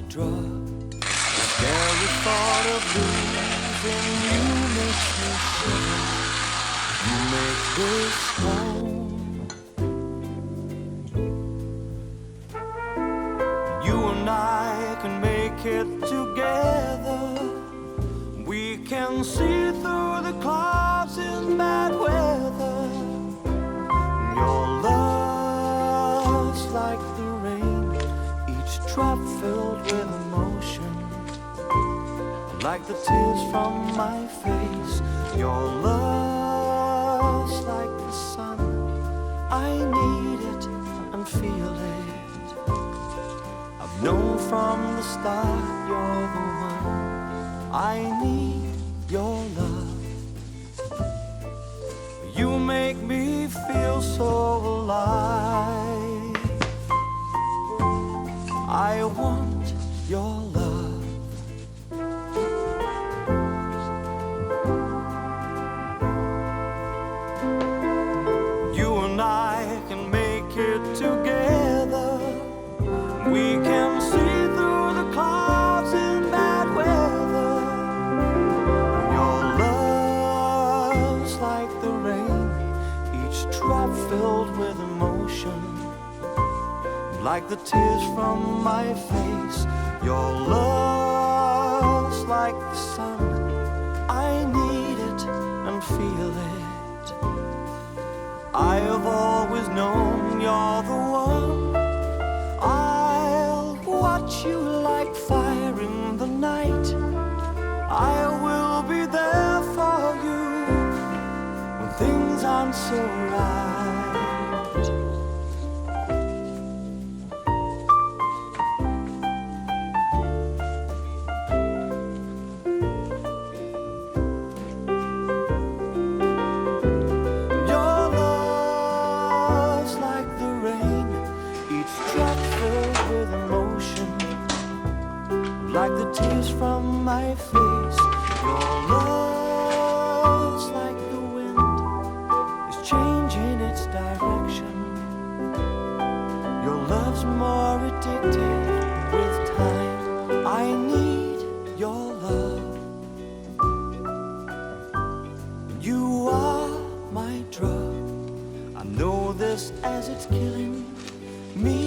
drug. The scary thought of losing you makes me shiver. You make this home. You and I can make it together. We can see through the clouds in bad weather. Your love's like the rain, each drop filled with emotion, like the tears from my face. Your love's like the sun, I need it and feel it. I've known from the start you're the one. I need your love. You make me feel so alive. I want your love. You and I can make it together. We can see through the clouds in bad weather. Your love's like the rain, each drop filled with emotion, like the tears from my face. Your love's like the sun, I need it and feel it. I have always known you're the one. I'll watch you like fire in the night. I will be there for you when things aren't so right. Your love's like the rain, each drop filled with emotion, like the tears from my face. Your love's like the wind, is changing its direction. Your love's more addictive with time. I need your love. You are my drug. I know this as it's killing me